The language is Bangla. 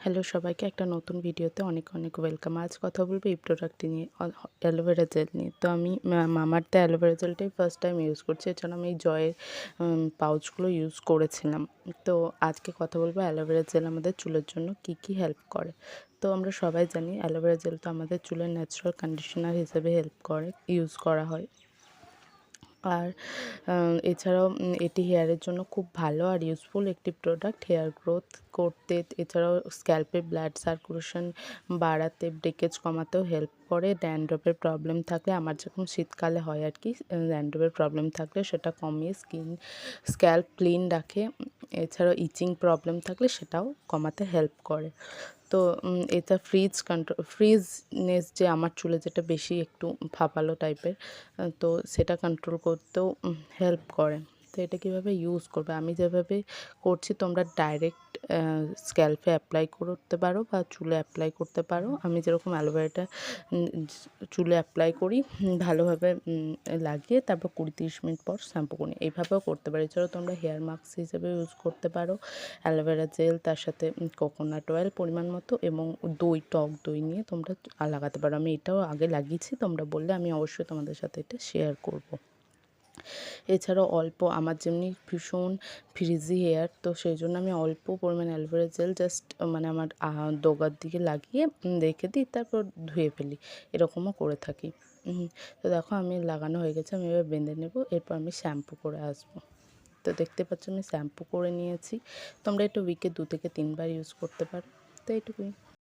হ্যালো সবাইকে একটা নতুন ভিডিওতে অনেক অনেক ওয়েলকাম। আজ কথা বলবো এই প্রোডাক্টটি নিয়ে, অ্যালোভেরা জেল নিয়ে। তো আমি মামাআর্থের অ্যালোভেরা জেলটাই ফার্স্ট টাইম ইউজ করছি। এছাড়া আমি এই জয়ের পাউচগুলো ইউজ করেছিলাম। তো আজকে কথা বলবো অ্যালোভেরা জেল আমাদের চুলের জন্য কি কি হেল্প করে। তো আমরা সবাই জানি অ্যালোভেরা জেল তো আমাদের চুলের ন্যাচারাল কন্ডিশনার হিসেবে হেল্প করে, ইউজ করা হয়। আর এছাড়াও এটি হেয়ারের জন্য খুব ভালো আর ইউজফুল একটি প্রোডাক্ট। হেয়ার গ্রোথ করতে, এছাড়াও স্ক্যাল্পে ব্লাড সার্কুলেশন বাড়াতে, ব্রেকেজ কমাতেও হেল্প করে। ড্যান্ড্রফের প্রবলেম থাকলে, আমার যখন শীতকালে হয় আর কি, ড্যান্ড্রফের প্রবলেম থাকলে সেটা কমিয়ে স্ক্যাল্প ক্লিন রাখে। এছাড়াও ইচিং প্রবলেম থাকলে সেটাও কমাতে হেল্প করে। তো এটা ফ্রিজনেস যে আমার চুলে যেটা বেশি একটু ফাঁপালো টাইপের, তো সেটা কন্ট্রোল করতেও হেল্প করে। তো এটা কীভাবে ইউজ করবে, আমি যেভাবে করছি তোমরা ডাইরেক্ট স্ক্যাল্পে অ্যাপ্লাই করতে পারো বা চুলে অ্যাপ্লাই করতে পারো। আমি যেরকম অ্যালোভেরাটা চুলে অ্যাপ্লাই করি, ভালোভাবে লাগিয়ে তারপর 20-30 মিনিট পর শ্যাম্পু করি, এইভাবেও করতে পারো। এছাড়াও তোমরা হেয়ার মাস্ক হিসেবে ইউজ করতে পারো অ্যালোভেরা জেল, তার সাথে কোকোনাট অয়েল পরিমাণ মতো এবং টক দই নিয়ে তোমরা লাগাতে পারো। আমি এটাও আগে লাগিয়েছি, তোমরা বললে আমি অবশ্যই তোমাদের সাথে এটা শেয়ার করব। এছাড়াও আমার যেমনি ভীষণ ফ্রিজি হেয়ার, তো সেই জন্য আমি অল্প পরিমাণে অ্যালোভেরা জেল জাস্ট মানে আমার ডগার দিকে লাগিয়ে রেখে দিই, তারপর ধুয়ে ফেলি, এরকমও করে থাকি। তো দেখো আমি লাগানো হয়ে গেছে, আমি এবার বেঁধে নেব, এরপর আমি শ্যাম্পু করে আসবো। তো দেখতে পাচ্ছ আমি শ্যাম্পু করে নিয়েছি। তোমরা এটা উইকে 2 থেকে 3 বার ইউজ করতে পারো। তো এইটুকুই।